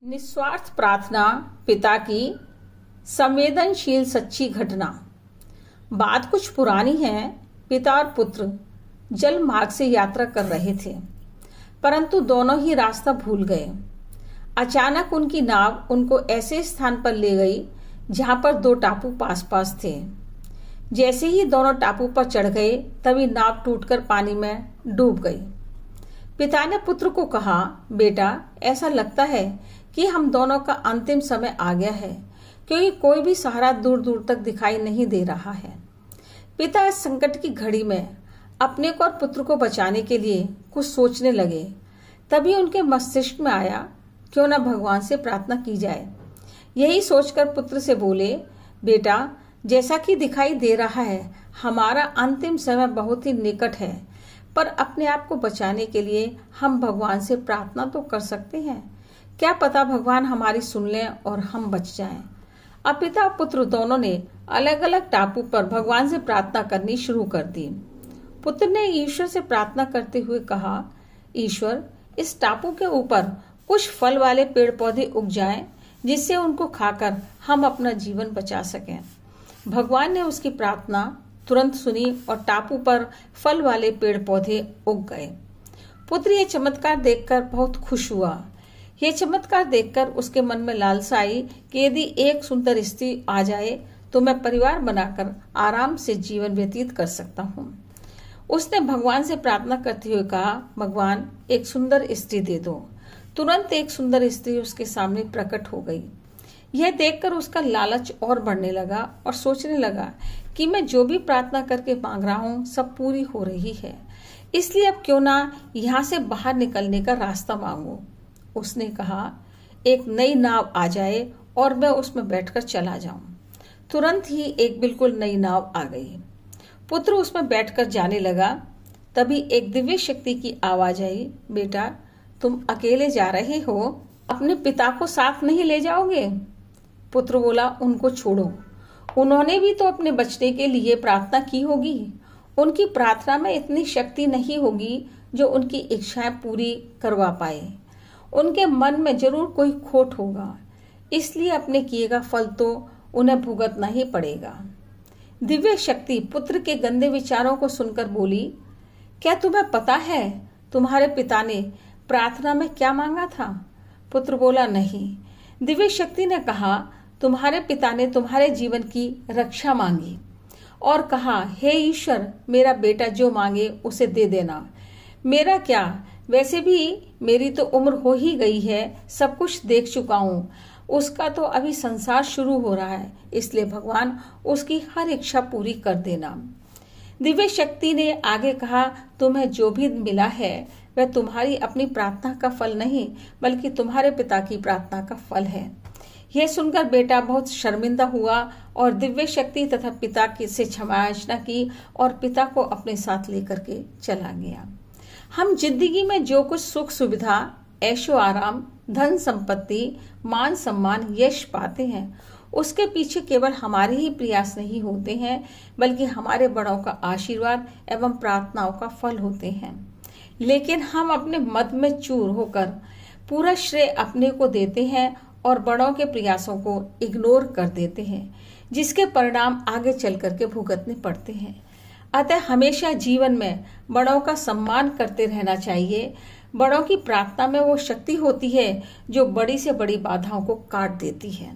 निस्वार्थ प्रार्थना, पिता की संवेदनशील सच्ची घटना। बात कुछ पुरानी है। पिता और पुत्र जल मार्ग से यात्रा कर रहे थे, परंतु दोनों ही रास्ता भूल गए। अचानक उनकी नाव उनको ऐसे स्थान पर ले गई जहां पर दो टापू पास पास थे। जैसे ही दोनों टापू पर चढ़ गए, तभी नाव टूटकर पानी में डूब गई। पिता ने पुत्र को कहा, बेटा, ऐसा लगता है कि हम दोनों का अंतिम समय आ गया है, क्योंकि कोई भी सहारा दूर दूर तक दिखाई नहीं दे रहा है। पिता इस संकट की घड़ी में अपने को और पुत्र को बचाने के लिए कुछ सोचने लगे। तभी उनके मस्तिष्क में आया, क्यों न भगवान से प्रार्थना की जाए। यही सोचकर पुत्र से बोले, बेटा, जैसा कि दिखाई दे रहा है, हमारा अंतिम समय बहुत ही निकट है, पर अपने आप को बचाने के लिए हम भगवान से प्रार्थना तो कर सकते हैं। क्या पता भगवान हमारी सुन लें और हम बच जाएं। अब पिता और पुत्र दोनों ने अलग अलग टापू पर भगवान से प्रार्थना करनी शुरू कर दी। पुत्र ने ईश्वर से प्रार्थना करते हुए कहा, ईश्वर, इस टापू के ऊपर कुछ फल वाले पेड़ पौधे उग जाएं, जिससे उनको खाकर हम अपना जीवन बचा सकें। भगवान ने उसकी प्रार्थना तुरंत सुनी और टापू पर फल वाले पेड़ पौधे उग गए। पुत्र ये चमत्कार देखकर बहुत खुश हुआ। यह चमत्कार देखकर उसके मन में लालसा आई कि यदि एक सुंदर स्त्री आ जाए तो मैं परिवार बनाकर आराम से जीवन व्यतीत कर सकता हूँ। उसने भगवान से प्रार्थना करते हुए कहा, भगवान, एक सुंदर स्त्री दे दो। तुरंत एक सुंदर स्त्री उसके सामने प्रकट हो गई। यह देखकर उसका लालच और बढ़ने लगा और सोचने लगा कि मैं जो भी प्रार्थना करके मांग रहा हूँ सब पूरी हो रही है, इसलिए अब क्यों ना यहाँ से बाहर निकलने का रास्ता मांगू। उसने कहा, एक नई नाव आ जाए और मैं उसमें बैठकर चला जाऊं। तुरंत ही एक बिल्कुल नई नाव आ गई। पुत्र उसमें बैठकर जाने लगा। तभी एक दिव्य शक्ति की आवाज आई, बेटा, तुम अकेले जा रहे हो, अपने पिता को साथ नहीं ले जाओगे? पुत्र बोला, उनको छोड़ो, उन्होंने भी तो अपने बचने के लिए प्रार्थना की होगी। उनकी प्रार्थना में इतनी शक्ति नहीं होगी जो उनकी इच्छाएं पूरी करवा पाए। उनके मन में जरूर कोई खोट होगा, इसलिए अपने किए का फल तो उन्हें भुगतना ही पड़ेगा। दिव्य शक्ति पुत्र के गंदे विचारों को सुनकर बोली, क्या तुम्हें पता है तुम्हारे पिता ने प्रार्थना में क्या मांगा था? पुत्र बोला, नहीं। दिव्य शक्ति ने कहा, तुम्हारे पिता ने तुम्हारे जीवन की रक्षा मांगी और कहा, हे ईश्वर, मेरा बेटा जो मांगे उसे दे देना। मेरा क्या, वैसे भी मेरी तो उम्र हो ही गई है, सब कुछ देख चुका हूँ, उसका तो अभी संसार शुरू हो रहा है, इसलिए भगवान उसकी हर इच्छा पूरी कर देना। दिव्य शक्ति ने आगे कहा, तुम्हें जो भी मिला है वह तुम्हारी अपनी प्रार्थना का फल नहीं, बल्कि तुम्हारे पिता की प्रार्थना का फल है। यह सुनकर बेटा बहुत शर्मिंदा हुआ और दिव्य शक्ति तथा पिता से क्षमा याचना की और पिता को अपने साथ लेकर के चला गया। हम जिंदगी में जो कुछ सुख सुविधा, ऐशो आराम, धन संपत्ति, मान सम्मान, यश पाते हैं, उसके पीछे केवल हमारे ही प्रयास नहीं होते हैं, बल्कि हमारे बड़ों का आशीर्वाद एवं प्रार्थनाओं का फल होते हैं। लेकिन हम अपने मद में चूर होकर पूरा श्रेय अपने को देते हैं और बड़ों के प्रयासों को इग्नोर कर देते हैं, जिसके परिणाम आगे चल करके भुगतने पड़ते हैं। अतः हमेशा जीवन में बड़ों का सम्मान करते रहना चाहिए। बड़ों की प्रार्थना में वो शक्ति होती है जो बड़ी से बड़ी बाधाओं को काट देती है।